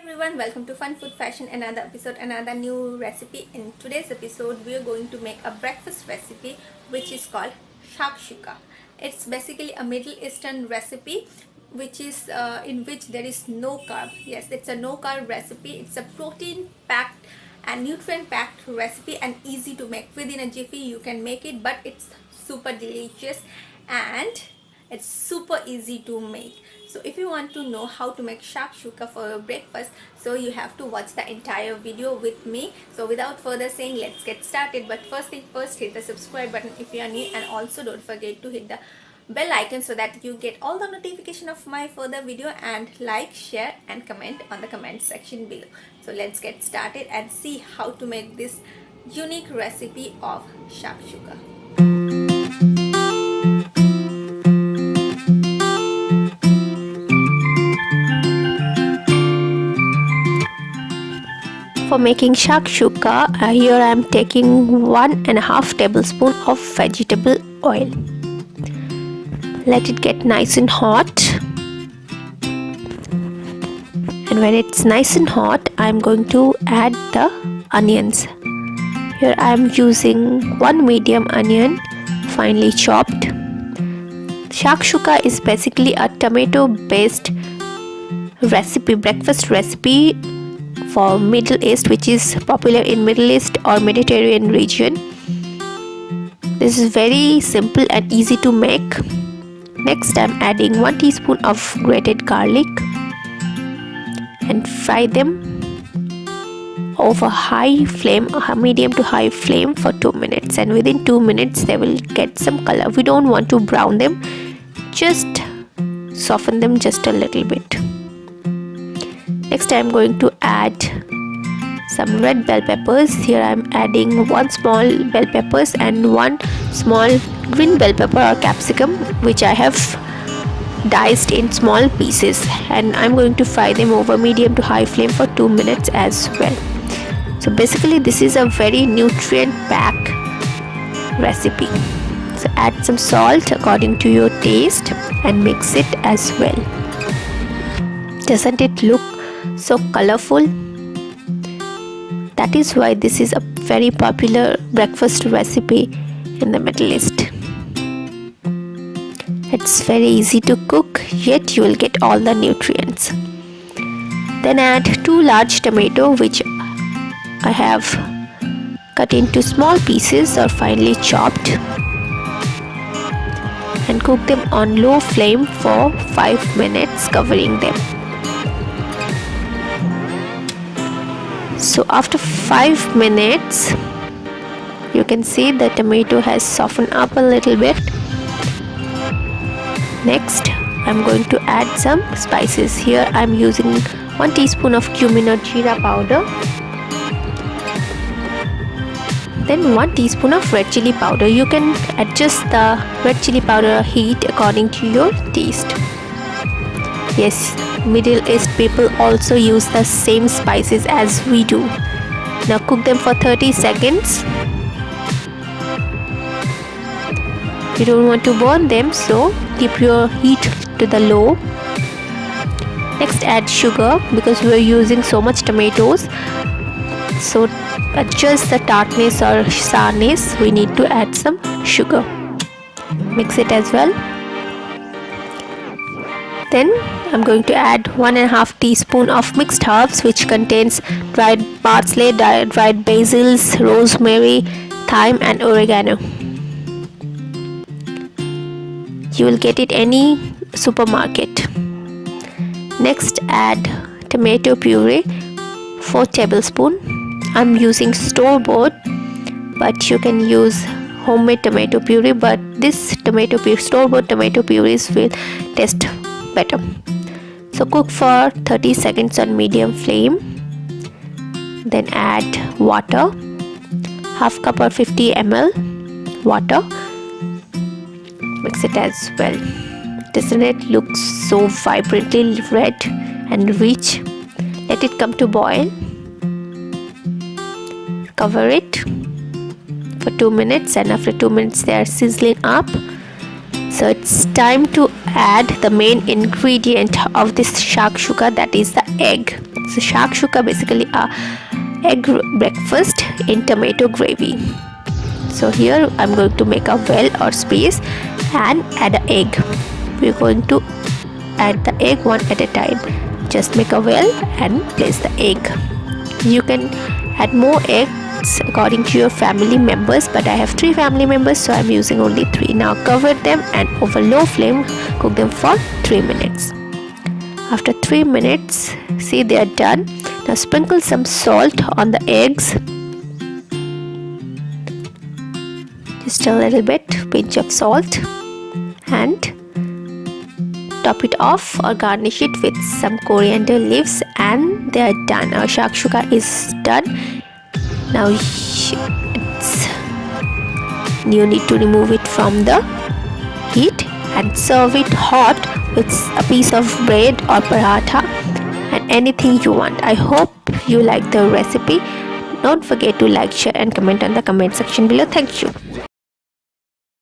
Everyone, welcome to Fun Food Fashion, another episode, another new recipe. In today's episode we are going to make a breakfast recipe which is called SHAKSHUKA. It's basically a Middle Eastern recipe which is in which there is no carb. Yes, it's a no carb recipe. It's a protein packed and nutrient packed recipe and easy to make. Within a jiffy you can make it, but it's super delicious and it's super easy to make. So if you want to know how to make shakshuka for your breakfast, so you have to watch the entire video with me. So without further saying, let's get started. But first thing first, hit the subscribe button if you are new, and also don't forget to hit the bell icon so that you get all the notification of my further video, and like, share and comment on the comment section below. So let's get started and see how to make this unique recipe of shakshuka. For making shakshuka, here I am taking 1.5 tablespoon of vegetable oil. Let it get nice and hot. And when it's nice and hot, I am going to add the onions. Here I am using 1 medium onion, finely chopped. Shakshuka is basically a tomato based recipe, breakfast recipe for Middle East, which is popular in Middle East or Mediterranean region. This is very simple and easy to make. Next, I'm adding 1 teaspoon of grated garlic and fry them over high flame, medium to high flame for 2 minutes, and within 2 minutes they will get some color. We don't want to brown them, just soften them just a little bit. Next, I am going to add some red bell peppers. Here I am adding 1 small bell peppers and 1 small green bell pepper or capsicum, which I have diced in small pieces, and I'm going to fry them over medium to high flame for 2 minutes as well. So basically this is a very nutrient packed recipe. So add some salt according to your taste and mix it as well. Doesn't it look so colorful? That is why this is a very popular breakfast recipe in the Middle East. It's very easy to cook, yet you will get all the nutrients. Then add 2 large tomatoes, which I have cut into small pieces or finely chopped, and cook them on low flame for 5 minutes, covering them. So after 5 minutes, you can see the tomato has softened up a little bit. Next, I'm going to add some spices. Here I'm using 1 teaspoon of cumin or jeera powder, then 1 teaspoon of red chilli powder. You can adjust the red chilli powder heat according to your taste. Yes, Middle East people also use the same spices as we do. Now cook them for 30 seconds. You don't want to burn them, so keep your heat to the low. Next, add sugar, because we are using so much tomatoes. So adjust the tartness or sourness. We need to add some sugar. Mix it as well. Then I'm going to add 1.5 teaspoon of mixed herbs, which contains dried parsley, dried basils, rosemary, thyme and oregano. You will get it any supermarket. Next, add tomato puree, 4 tablespoons. I'm using store-bought, but you can use homemade tomato puree, but this store-bought tomato purees will taste better. So cook for 30 seconds on medium flame. Then add water, half cup or 50 ml water. Mix it as well. Doesn't it look so vibrantly red and rich? Let it come to boil. Cover it for 2 minutes, and after 2 minutes they are sizzling up. So it's time to add the main ingredient of this shakshuka, that is the egg. So shakshuka basically a egg breakfast in tomato gravy. So here I'm going to make a well or space and add an egg. We're going to add the egg one at a time. Just make a well and place the egg. You can add more eggs according to your family members, but I have 3 family members, so I'm using only 3. Now cover them and over low flame cook them for 3 minutes. After 3 minutes, see they are done. Now sprinkle some salt on the eggs, just a little bit, pinch of salt, and top it off or garnish it with some coriander leaves, and they are done. Our shakshuka is done. Now you need to remove it from the heat and serve it hot with a piece of bread or paratha and anything you want. I hope you like the recipe. Don't forget to like, share and comment on the comment section below. Thank you.